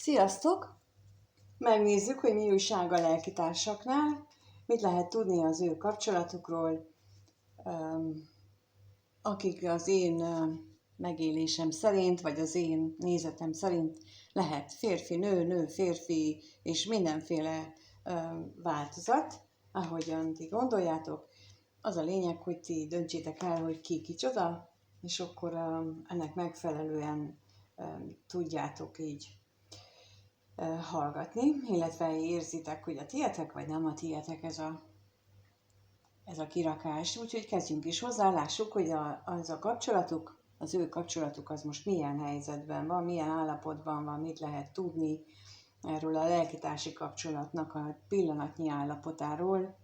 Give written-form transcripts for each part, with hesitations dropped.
Sziasztok! Megnézzük, hogy mi újság a lelkitársaknál, mit lehet tudni az ő kapcsolatukról, akik az én megélésem szerint, vagy az én nézetem szerint lehet férfi, nő, nő, férfi, és mindenféle változat, ahogyan ti gondoljátok. Az a lényeg, hogy ti döntsétek el, hogy ki kicsoda, és akkor ennek megfelelően tudjátok így hallgatni, illetve érzitek, hogy a tietek, vagy nem a tietek ez a kirakás. Úgyhogy kezdjünk is hozzá, lássuk, hogy az a kapcsolatuk, az ő kapcsolatuk az most milyen helyzetben van, milyen állapotban van, mit lehet tudni erről a lelkitársi kapcsolatnak a pillanatnyi állapotáról.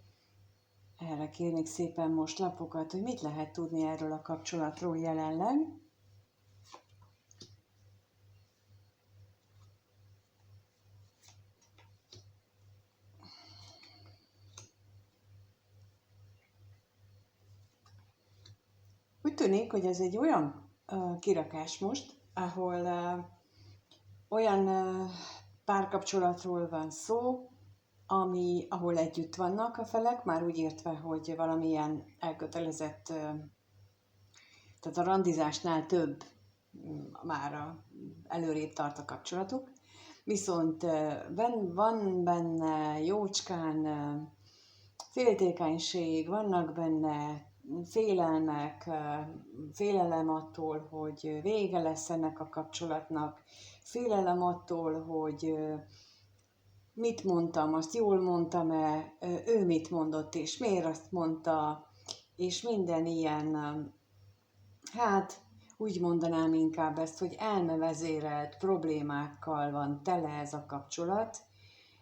Erre kérnék szépen most lapokat, hogy mit lehet tudni erről a kapcsolatról jelenleg. Úgy tűnik, hogy ez egy olyan kirakás most, ahol olyan párkapcsolatról van szó, ahol együtt vannak a felek, már úgy értve, hogy valamilyen elkötelezett, tehát a randizásnál több már előrébb tart a kapcsolatuk, viszont van benne jócskán féltékenység, vannak benne félelmek, félelem attól, hogy vége lesz ennek a kapcsolatnak, félelem attól, hogy mit mondtam, azt jól mondtam-e, ő mit mondott, és miért azt mondta, és minden ilyen, hát úgy mondanám inkább ezt, hogy elmevezérelt problémákkal van tele ez a kapcsolat,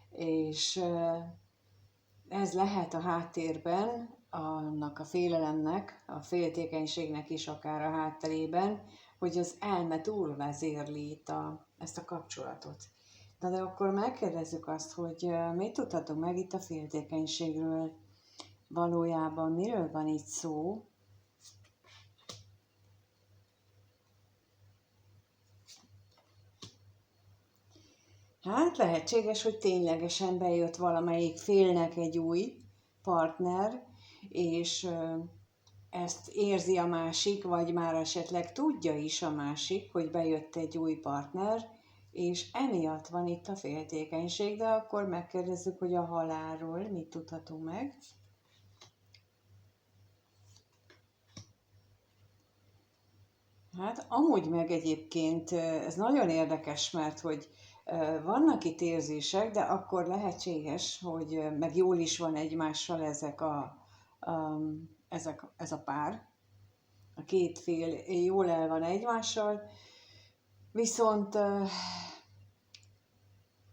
és ez lehet a háttérben, annak a félelemnek, a féltékenységnek is akár a hátterében, hogy az elme túlvezérli ezt a kapcsolatot. De akkor megkérdezzük azt, hogy mit tudhatunk meg itt a féltékenységről? Valójában miről van itt szó? Hát lehetséges, hogy ténylegesen bejött valamelyik félnek egy új partner, és ezt érzi a másik, vagy már esetleg tudja is a másik, hogy bejött egy új partner, és emiatt van itt a féltékenység, de akkor megkérdezzük, hogy a halálról mit tudhatunk meg. Hát amúgy meg egyébként ez nagyon érdekes, mert hogy vannak itt érzések, de akkor lehetséges, hogy meg jól is van egymással ez a pár. A két fél jól el van egymással, viszont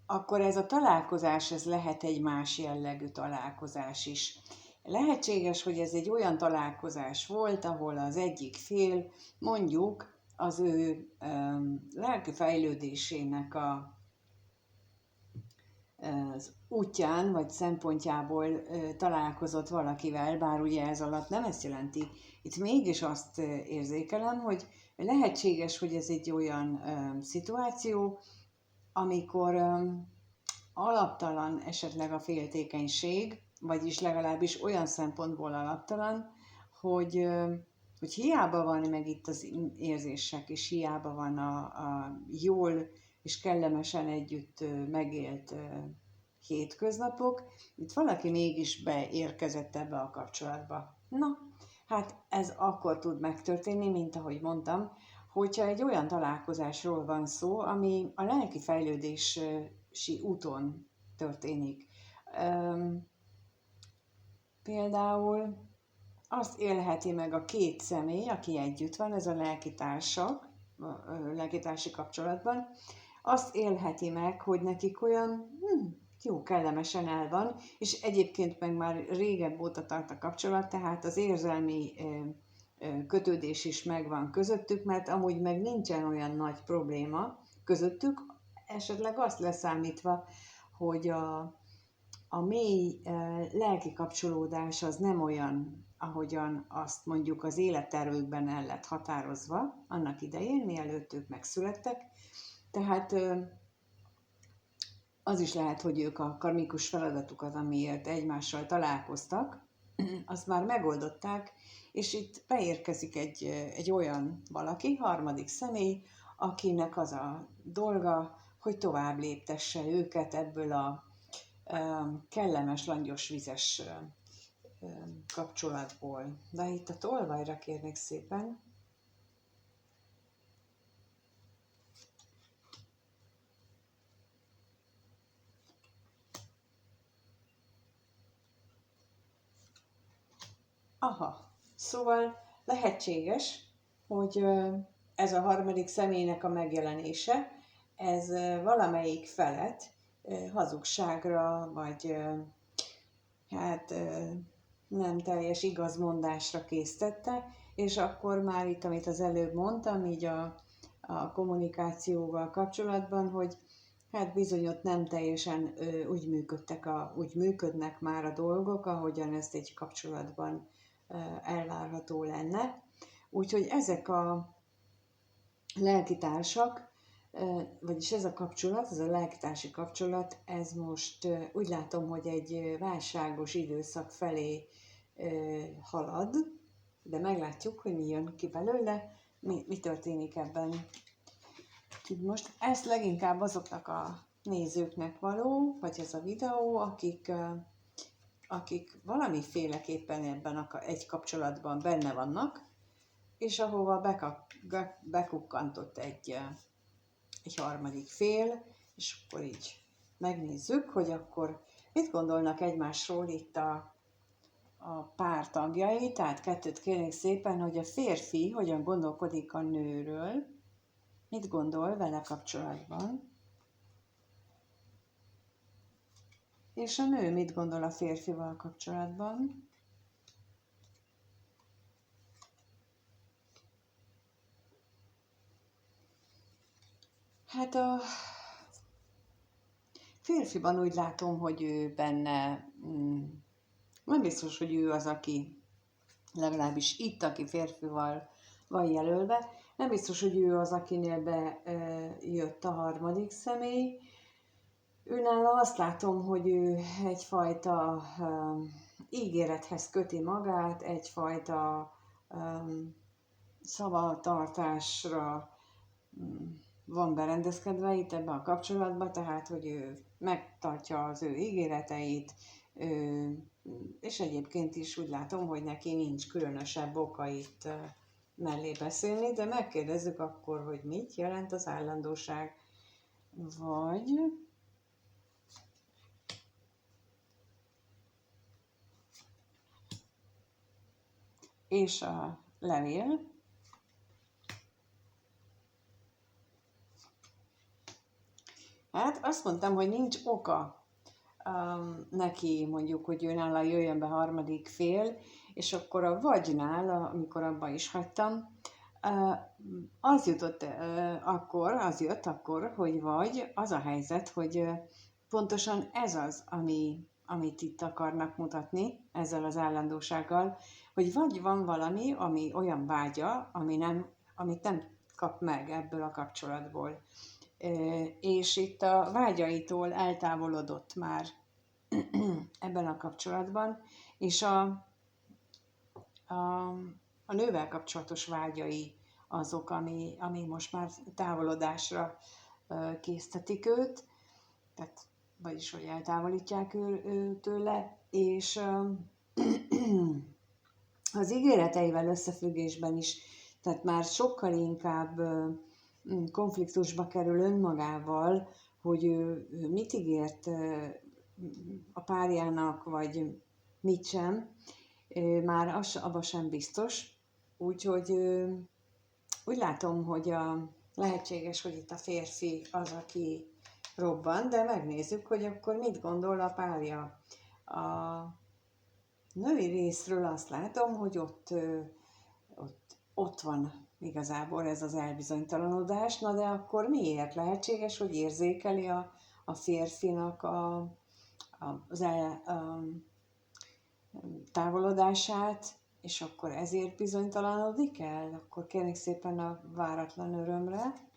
akkor ez a találkozás, ez lehet egy más jellegű találkozás is. Lehetséges, hogy ez egy olyan találkozás volt, ahol az egyik fél mondjuk az ő lelki fejlődésének az útján vagy szempontjából találkozott valakivel, bár ugye ez alatt nem ezt jelenti. Itt mégis azt érzékelem, hogy lehetséges, hogy ez egy olyan szituáció, amikor alaptalan esetleg a féltékenység, vagyis legalábbis olyan szempontból alaptalan, hogy hiába van meg itt az érzések, és hiába van a jól és kellemesen együtt megélt hétköznapok, itt valaki mégis beérkezett ebbe a kapcsolatba. Na, hát ez akkor tud megtörténni, mint ahogy mondtam, hogyha egy olyan találkozásról van szó, ami a lelki fejlődési úton történik. Például azt élheti meg a két személy, aki együtt van, ez a lelkitársi kapcsolatban, azt élheti meg, hogy nekik olyan jó, kellemesen el van, és egyébként meg már régebb óta tart a kapcsolat, tehát az érzelmi kötődés is megvan közöttük, mert amúgy meg nincsen olyan nagy probléma közöttük, esetleg azt leszámítva, hogy a mély lelki kapcsolódás az nem olyan, ahogyan azt mondjuk az élettervükben el lett határozva annak idején, mielőtt ők megszülettek. Tehát Az is lehet, hogy ők a karmikus feladatukat, amiért egymással találkoztak, azt már megoldották, és itt beérkezik egy olyan valaki, harmadik személy, akinek az a dolga, hogy tovább léptesse őket ebből a kellemes, langyos, vizes kapcsolatból. De itt a tolvajra kérnék szépen. Aha, szóval lehetséges, hogy ez a harmadik személynek a megjelenése, ez valamelyik felet hazugságra, vagy hát nem teljes igazmondásra késztette, és akkor már itt, amit az előbb mondtam, így a kommunikációval kapcsolatban, hogy hát bizony ott nem teljesen úgy működnek már a dolgok, ahogyan ezt egy kapcsolatban elvárható lenne. Úgyhogy ezek a lelkitársak, vagyis ez a kapcsolat, ez a lelkitársi kapcsolat, ez most úgy látom, hogy egy válságos időszak felé halad, de meglátjuk, hogy mi jön ki belőle, mi történik ebben. Most ezt leginkább azoknak a nézőknek való, vagy ez a videó, akik valamiféleképpen ebben egy kapcsolatban benne vannak, és ahova bekukkantott egy harmadik fél, és akkor így megnézzük, hogy akkor mit gondolnak egymásról itt a pár tagjai, tehát kettőt kérnék szépen, hogy a férfi hogyan gondolkodik a nőről, mit gondol vele kapcsolatban, és a nő mit gondol a férfival kapcsolatban. Hát a férfiban úgy látom, hogy ő benne, nem biztos, hogy ő az, aki legalábbis itt, aki férfival van jelölve, nem biztos, hogy ő az, akinél bejött a harmadik személy. Őnála azt látom, hogy ő egyfajta ígérethez köti magát, egyfajta szavatartásra van berendezkedve itt ebben a kapcsolatban, tehát, hogy ő megtartja az ő ígéreteit, és egyébként is úgy látom, hogy neki nincs különösebb oka itt mellé beszélni, de megkérdezzük akkor, hogy mit jelent az állandóság, vagy és a levél. Hát azt mondtam, hogy nincs oka neki, mondjuk, hogy ő nála jöjjön be harmadik fél, és akkor a vagynál, amikor abba is hagytam, az jött akkor, hogy vagy az a helyzet, hogy pontosan ez az, amit itt akarnak mutatni ezzel az állandósággal, hogy vagy van valami, ami olyan vágya, amit nem kap meg ebből a kapcsolatból. És itt a vágyaitól eltávolodott már ebben a kapcsolatban, és a nővel kapcsolatos vágyai azok, ami most már távolodásra késztetik őt, tehát, vagyis hogy eltávolítják tőle, és az ígéreteivel összefüggésben is, tehát már sokkal inkább konfliktusba kerül önmagával, hogy ő mit ígért a párjának, vagy mit sem, már abban sem biztos. Úgyhogy úgy látom, hogy lehetséges, hogy itt a férfi az, aki robban, de megnézzük, hogy akkor mit gondol a párja. A női részről azt látom, hogy ott van igazából ez az elbizonytalanodás, na de akkor miért lehetséges, hogy érzékeli a férfinak az távolodását, és akkor ezért bizonytalanodik el? Akkor kérnék szépen a váratlan örömre,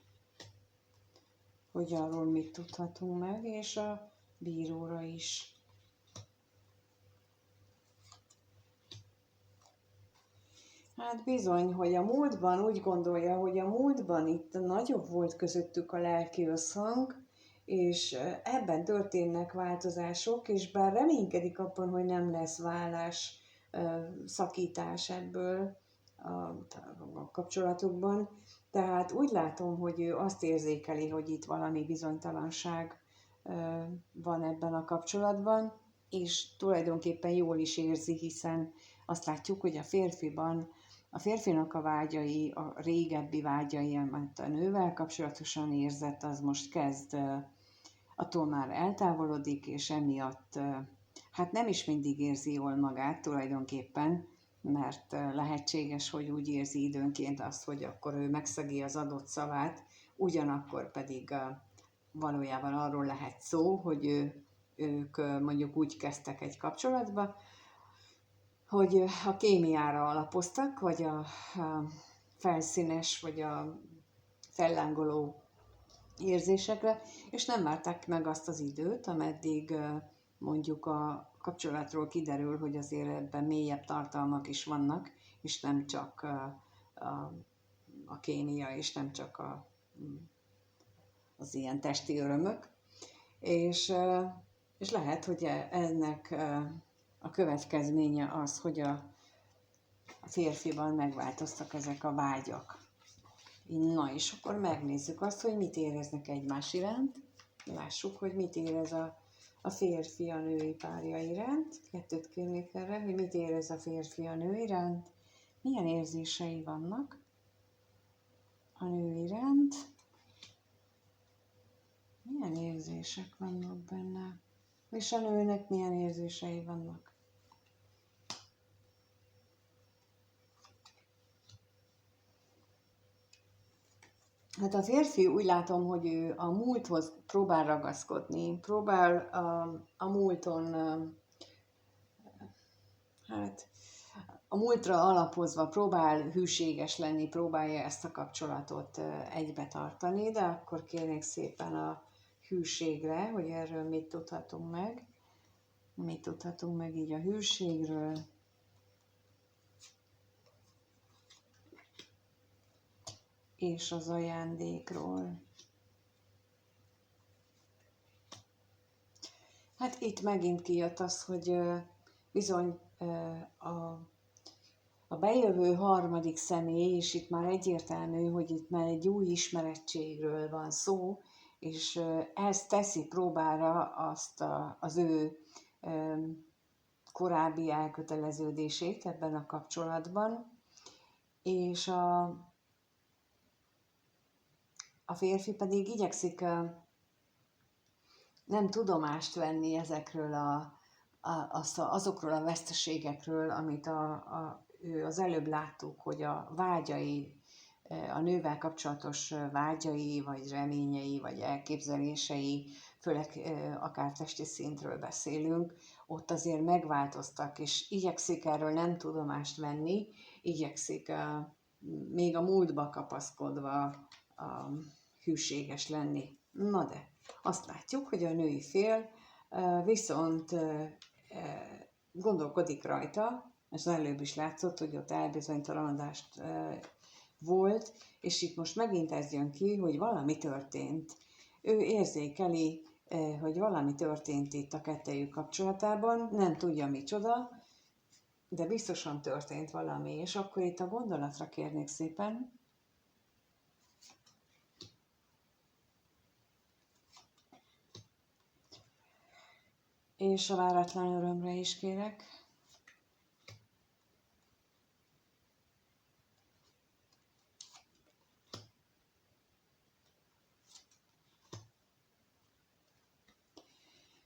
hogy arról mit tudhatunk meg, és a bíróra is. Hát bizony, hogy a múltban úgy gondolja, hogy a múltban itt nagyobb volt közöttük a lelki összhang, és ebben történnek változások, és bár reménykedik abban, hogy nem lesz válás, szakítás ebből a kapcsolatokban, tehát úgy látom, hogy ő azt érzékeli, hogy itt valami bizonytalanság van ebben a kapcsolatban, és tulajdonképpen jól is érzi, hiszen azt látjuk, hogy a férfinak a vágyai, a régebbi vágyai, amit a nővel kapcsolatosan érzett, az most kezd attól már eltávolodik, és emiatt hát nem is mindig érzi jól magát tulajdonképpen, mert lehetséges, hogy úgy érzi időnként azt, hogy akkor ő megszegi az adott szavát, ugyanakkor pedig valójában arról lehet szó, hogy ők mondjuk úgy kezdtek egy kapcsolatba, hogy a kémiára alapoztak, vagy a felszínes, vagy a fellángoló érzésekre, és nem várták meg azt az időt, ameddig mondjuk a kapcsolatról kiderül, hogy azért ebben mélyebb tartalmak is vannak, és nem csak a kémia, és nem csak az ilyen testi örömök. És lehet, hogy ennek a következménye az, hogy a férfiban megváltoztak ezek a vágyak. Na, és akkor megnézzük azt, hogy mit éreznek egymás iránt. Lássuk, hogy mit érez a férfi a női párja iránt. Kettőt kérnék erre, hogy mit érez a férfi a nő iránt. Milyen érzései vannak a nő iránt. Milyen érzések vannak benne. És a nőnek milyen érzései vannak. Hát a férfi úgy látom, hogy ő a múlthoz próbál ragaszkodni, próbál a múlton, hát a múltra alapozva próbál hűséges lenni, próbálja ezt a kapcsolatot egybe tartani, de akkor kérnék szépen a hűségre, hogy erről mit tudhatunk meg. Mit tudhatunk meg így a hűségről. És az ajándékról. Hát itt megint kijött az, hogy bizony a bejövő harmadik személy, és itt már egyértelmű, hogy itt már egy új ismerettségről van szó, és ez teszi próbára azt az ő korábbi elköteleződését ebben a kapcsolatban, és a férfi pedig igyekszik nem tudomást venni ezekről azokról a veszteségekről, amit az előbb láttuk, hogy a vágyai, a nővel kapcsolatos vágyai, vagy reményei, vagy elképzelései, főleg akár testi szintről beszélünk, ott azért megváltoztak, és igyekszik erről nem tudomást venni, igyekszik még a múltba kapaszkodva hűséges lenni. Na de, azt látjuk, hogy a női fél viszont gondolkodik rajta, ez előbb is látszott, hogy ott elbizonytalanodást volt, és itt most megint ez jön ki, hogy valami történt. Ő érzékeli, hogy valami történt itt a kettejük kapcsolatában, nem tudja micsoda, de biztosan történt valami, és akkor itt a gondolatra kérnék szépen. És a váratlan örömre is kérek.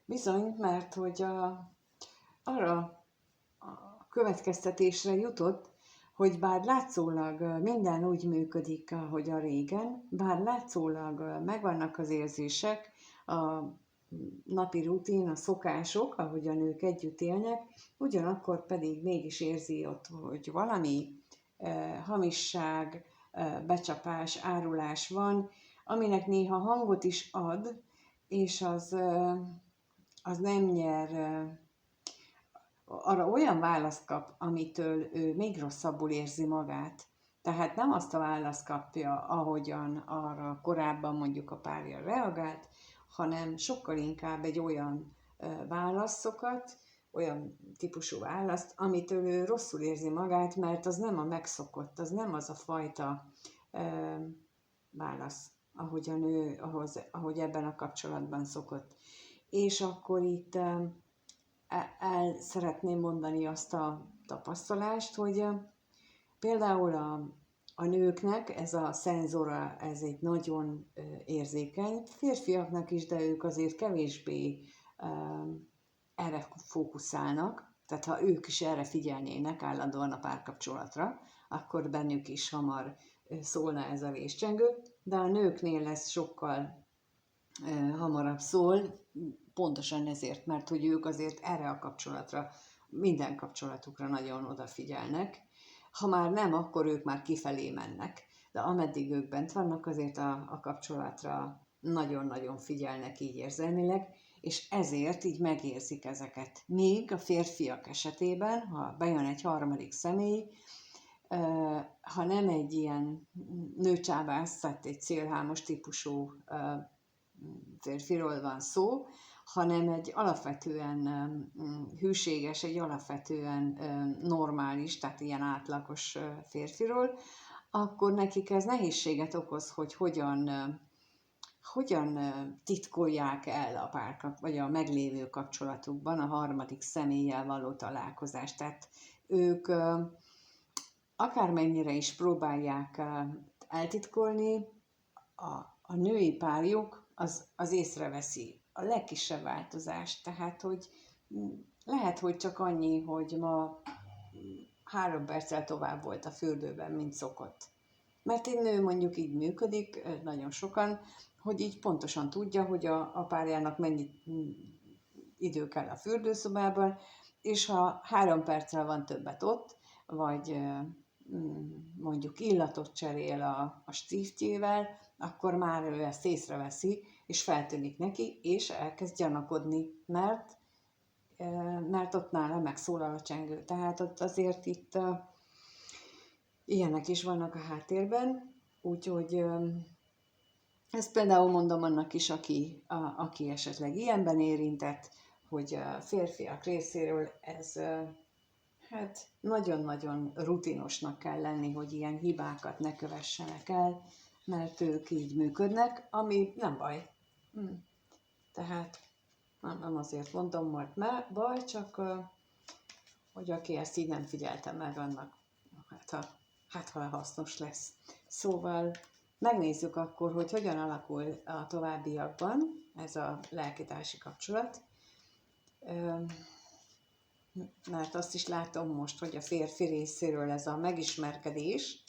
Bizony, mert hogy arra a következtetésre jutott, hogy bár látszólag minden úgy működik, ahogy a régen, bár látszólag megvannak az érzések, a napi rutin, a szokások, ahogy a nők együtt élnek, ugyanakkor pedig mégis érzi ott, hogy valami hamisság, becsapás, árulás van, aminek néha hangot is ad, és az nem nyer, arra olyan választ kap, amitől ő még rosszabbul érzi magát. Tehát nem azt a választ kapja, ahogyan arra korábban mondjuk a párja reagált, hanem sokkal inkább egy olyan válaszokat, olyan típusú választ, amitől ő rosszul érzi magát, mert az nem a megszokott, az nem az a fajta válasz, ahogy ebben a kapcsolatban szokott. És akkor itt el szeretném mondani azt a tapasztalást, hogy például a nőknek ez a szenzora, ez egy nagyon érzékeny, férfiaknak is, de ők azért kevésbé erre fókuszálnak, tehát ha ők is erre figyelnének állandóan a párkapcsolatra, akkor bennük is hamar szólna ez a véscsengő, de a nőknél ez sokkal hamarabb szól, pontosan ezért, mert hogy ők azért erre a kapcsolatra, minden kapcsolatukra nagyon odafigyelnek. Ha már nem, akkor ők már kifelé mennek, de ameddig ők bent vannak, azért a kapcsolatra nagyon-nagyon figyelnek így érzelmileg, és ezért így megérzik ezeket. Míg a férfiak esetében, ha bejön egy harmadik személy, ha nem egy ilyen nőcsábász, tehát egy célhámos típusú férfiról van szó, hanem egy alapvetően hűséges, egy alapvetően normális, tehát ilyen átlagos férfiról, akkor nekik ez nehézséget okoz, hogy hogyan titkolják el a párkat, vagy a meglévő kapcsolatukban a harmadik személlyel való találkozást. Tehát ők akármennyire is próbálják eltitkolni, a női párjuk az észreveszi a legkisebb változást. Tehát, hogy lehet, hogy csak annyi, hogy ma 3 perccel tovább volt a fürdőben, mint szokott. Mert egy nő mondjuk így működik, nagyon sokan, hogy így pontosan tudja, hogy a párjának mennyi idő kell a fürdőszobában, és ha 3 perccel van többet ott, vagy mondjuk illatot cserél a stíftjével, akkor már ő ezt észreveszi, és feltűnik neki, és elkezd gyanakodni, mert ott nála megszólal a csengő. Tehát ott azért itt ilyenek is vannak a háttérben, úgyhogy ezt például mondom annak is, aki esetleg ilyenben érintett, hogy a férfiak részéről ez hát nagyon-nagyon rutinosnak kell lenni, hogy ilyen hibákat ne kövessenek el, mert ők így működnek, ami nem baj. Tehát nem azért mondom, mert baj, csak hogy aki ezt így nem figyelte meg, annak ha hasznos lesz. Szóval megnézzük akkor, hogy hogyan alakul a továbbiakban ez a lelkitársi kapcsolat. Mert azt is látom most, hogy a férfi részéről ez a megismerkedés,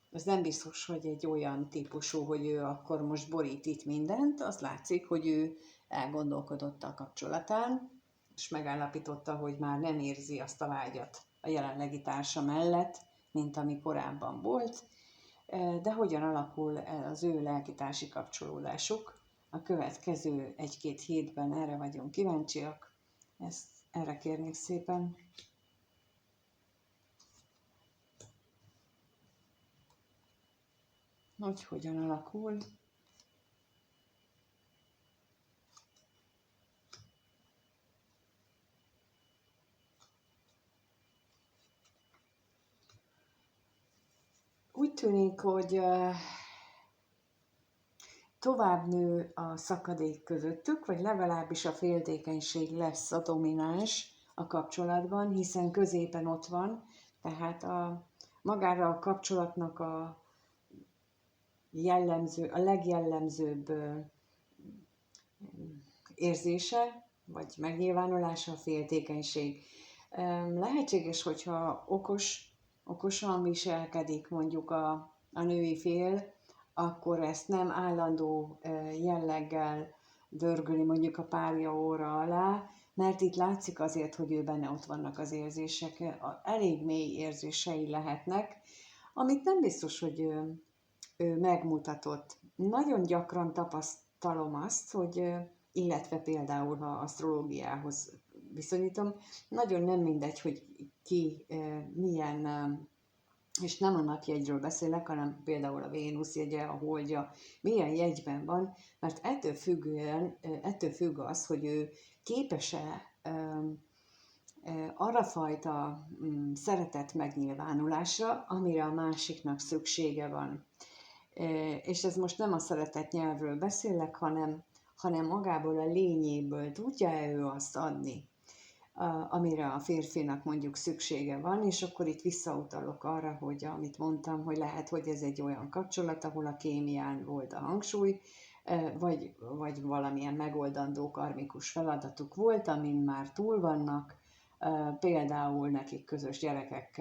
ez nem biztos, hogy egy olyan típusú, hogy ő akkor most borít itt mindent. Az látszik, hogy ő elgondolkodott a kapcsolatán, és megállapította, hogy már nem érzi azt a vágyat a jelenlegi társa mellett, mint ami korábban volt. De hogyan alakul az ő lelkitársi kapcsolódásuk? A következő 1-2 hétben erre vagyunk kíváncsiak. Erre kérnék szépen. Hogy hogyan alakul. Úgy tűnik, hogy tovább nő a szakadék közöttük, vagy legalábbis a féltékenység lesz a domináns a kapcsolatban, hiszen középen ott van, tehát magára a kapcsolatnak a legjellemzőbb érzése, vagy megnyilvánulása a féltékenység. Lehetséges, hogyha okosan viselkedik mondjuk a női fél, akkor ezt nem állandó jelleggel dörgöli mondjuk a párja óra alá, mert itt látszik azért, hogy ő benne ott vannak az érzések, elég mély érzései lehetnek, amit nem biztos, hogy megmutatott. Nagyon gyakran tapasztalom azt, hogy illetve például, ha asztrológiához viszonyítom, nagyon nem mindegy, hogy ki milyen, és nem a napjegyről beszélek, hanem például a Vénusz jegye, a holdja, milyen jegyben van, mert ettől függ az, hogy ő képes-e arra fajta szeretet megnyilvánulásra, amire a másiknak szüksége van. És ez most nem a szeretett nyelvről beszélek, hanem magából a lényéből tudja-e ő azt adni, amire a férfinak mondjuk szüksége van, és akkor itt visszautalok arra, hogy amit mondtam, hogy lehet, hogy ez egy olyan kapcsolat, ahol a kémián volt a hangsúly, vagy valamilyen megoldandó karmikus feladatuk volt, amin már túl vannak, például nekik közös gyerekeket,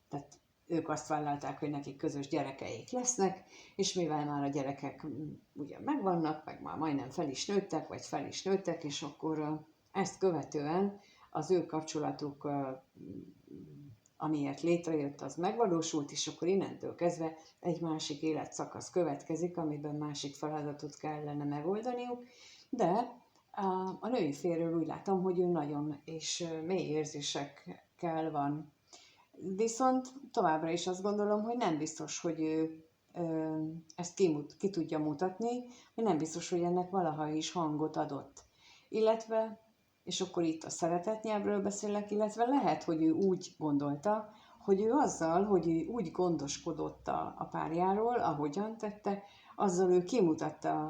tehát ők azt vállalták, hogy nekik közös gyerekeik lesznek, és mivel már a gyerekek ugye megvannak, meg már majdnem fel is nőttek, és akkor ezt követően az ő kapcsolatuk, amiért létrejött, az megvalósult, és akkor innentől kezdve egy másik életszakasz következik, amiben másik feladatot kellene megoldaniuk, de a női félről úgy látom, hogy ő nagyon és mély érzésekkel van. Viszont továbbra is azt gondolom, hogy nem biztos, hogy ő ezt ki tudja mutatni, hogy nem biztos, hogy ennek valaha is hangot adott. Illetve, és akkor itt a szeretetnyelvről beszélek, illetve lehet, hogy ő úgy gondolta, hogy ő azzal, hogy ő úgy gondoskodott a párjáról, ahogyan tette, azzal ő kimutatta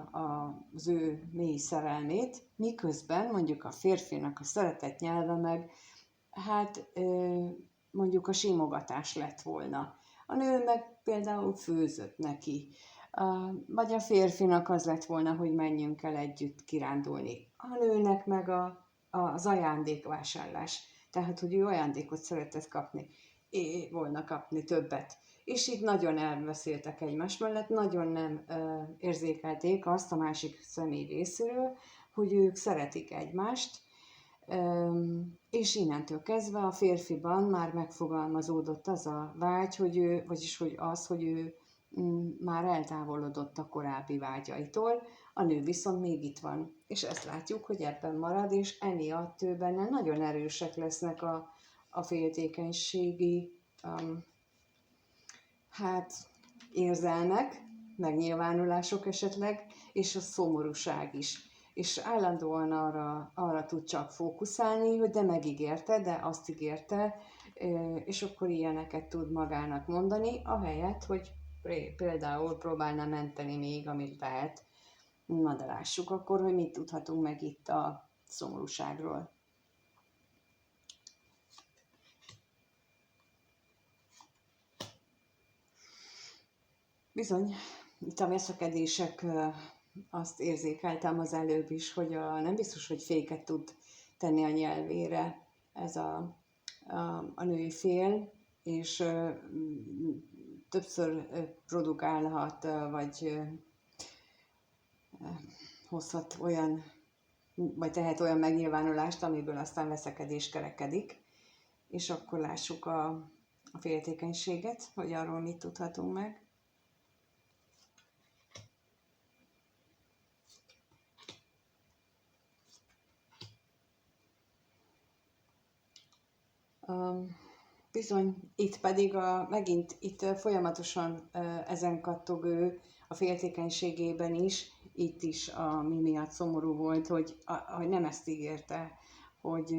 az ő mély szerelmét, miközben mondjuk a férfinak a szeretetnyelve meg, hát mondjuk a simogatás lett volna. A nő meg például főzött neki, vagy a férfinak az lett volna, hogy menjünk el együtt kirándulni. A nőnek meg az ajándékvásárlás. Tehát, hogy ő ajándékot szeretett kapni többet. És így nagyon elbeszéltek egymás mellett, nagyon nem érzékelték azt a másik személy részéről, hogy ők szeretik egymást, és innentől kezdve a férfiban már megfogalmazódott az a vágy, hogy ő már eltávolodott a korábbi vágyaitól, a nő viszont még itt van. És ezt látjuk, hogy ebben marad, és emiatt ő benne nagyon erősek lesznek a féltékenységi érzelmek, megnyilvánulások esetleg, és a szomorúság is. És állandóan arra tud csak fókuszálni, hogy de megígérte, de azt ígérte, és akkor ilyeneket tud magának mondani, ahelyett, hogy például próbálna menteni még, amit lehet. Na de lássuk akkor, hogy mit tudhatunk meg itt a szomorúságról. Bizony, itt a veszekedések, azt érzékeltem az előbb is, hogy nem biztos, hogy féket tud tenni a nyelvére ez a női fél, és többször produkálhat, vagy hozhat olyan, vagy tehet olyan megnyilvánulást, amiből aztán veszekedés kerekedik. És akkor lássuk a féltékenységet, hogy arról mit tudhatunk meg. Bizony, itt pedig megint itt folyamatosan ezen kattog ő a féltékenységében is, itt is, ami miatt szomorú volt, hogy nem ezt ígérte, hogy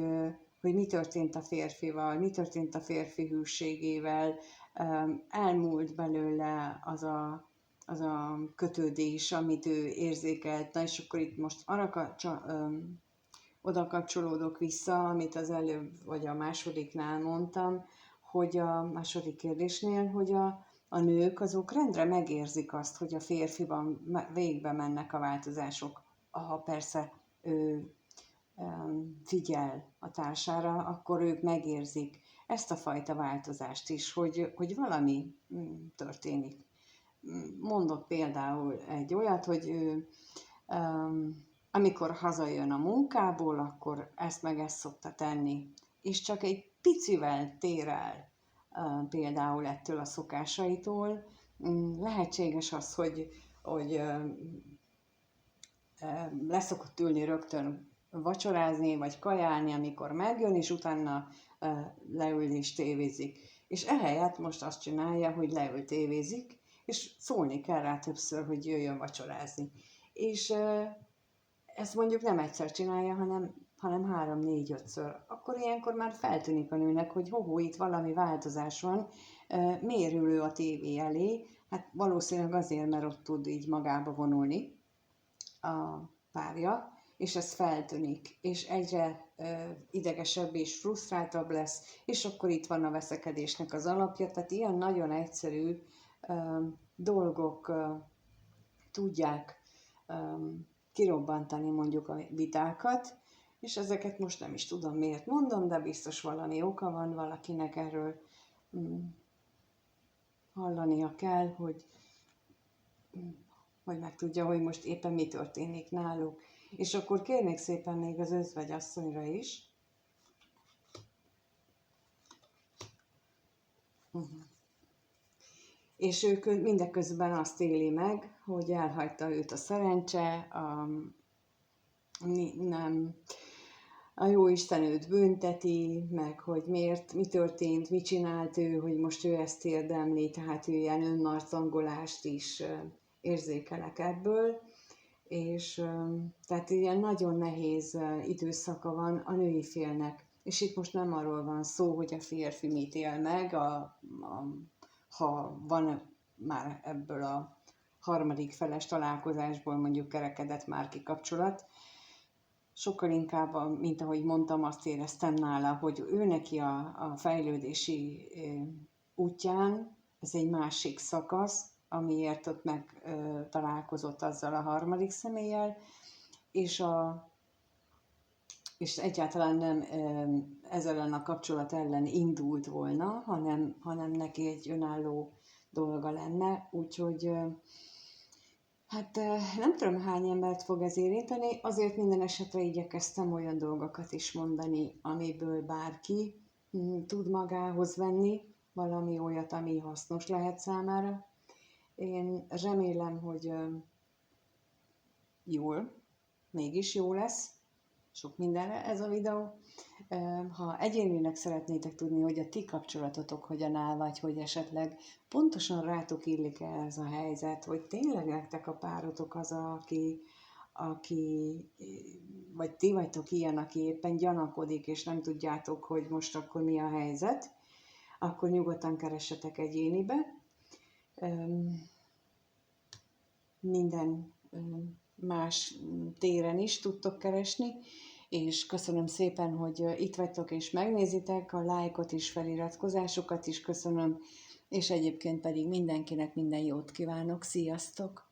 mi történt a férfival, mi történt a férfi hűségével, elmúlt belőle az a kötődés, amit ő érzékelt. Na és akkor itt most oda kapcsolódok vissza, amit az előbb, vagy a másodiknál mondtam, hogy a második kérdésnél, hogy a nők azok rendre megérzik azt, hogy a férfiban végbe mennek a változások. Ha persze ő figyel a társára, akkor ők megérzik ezt a fajta változást is, hogy valami történik. Mondok például egy olyat, hogy ő amikor hazajön a munkából, akkor ezt meg ezt szokta tenni, és csak egy picivel tér el például ettől a szokásaitól. Lehetséges az, hogy leszokott ülni rögtön vacsorázni, vagy kajálni, amikor megjön, és utána leül és tévézik. És ehelyett most azt csinálja, hogy leül tévézik, és szólni kell rá többször, hogy jöjjön vacsorázni. És ezt mondjuk nem egyszer csinálja, hanem 3-4-5-ször. Akkor ilyenkor már feltűnik a nőnek, hogy itt valami változás van, miért ül ő a tévé elé? Hát valószínűleg azért, mert ott tud így magába vonulni a párja, és ez feltűnik, és egyre idegesebb és frusztráltabb lesz, és akkor itt van a veszekedésnek az alapja, tehát ilyen nagyon egyszerű dolgok tudják kirobbantani mondjuk a vitákat, és ezeket most nem is tudom miért mondom, de biztos valami oka van valakinek erről hallania kell, hogy megtudja, hogy most éppen mi történik náluk. És akkor kérnék szépen még az özvegyasszonyra is. És ő mindeközben azt éli meg, hogy elhagyta őt a szerencse, a Jóisten őt bünteti, meg hogy miért, mi történt, mit csinált ő, hogy most ő ezt érdemli, tehát ő ilyen önmarcangolást is érzékelek ebből, és tehát ilyen nagyon nehéz időszaka van a női félnek. És itt most nem arról van szó, hogy a férfi mit él meg, ha van már ebből a harmadik feles találkozásból mondjuk kerekedett már ki kapcsolat. Sokkal inkább, mint ahogy mondtam, azt éreztem nála, hogy ő neki a fejlődési útján, ez egy másik szakasz, amiért ott meg találkozott azzal a harmadik személlyel, és egyáltalán nem ezzel a kapcsolat ellen indult volna, hanem neki egy önálló dolga lenne, úgyhogy hát nem tudom, hány embert fog ez érinteni, azért minden esetre igyekeztem olyan dolgokat is mondani, amiből bárki tud magához venni, valami olyat, ami hasznos lehet számára. Én remélem, hogy mégis jó lesz, sok mindenre ez a videó. Ha egyénileg szeretnétek tudni, hogy a ti kapcsolatotok hogyan áll, vagy hogy esetleg pontosan rátok illik el ez a helyzet, hogy tényleg nektek a párotok az, aki vagy ti vagytok ilyen, aki éppen gyanakodik, és nem tudjátok, hogy most akkor mi a helyzet, akkor nyugodtan keressetek egyénibe. Minden más téren is tudtok keresni, és köszönöm szépen, hogy itt vagytok és megnézitek, a lájkot is, feliratkozásokat is köszönöm, és egyébként pedig mindenkinek minden jót kívánok, sziasztok!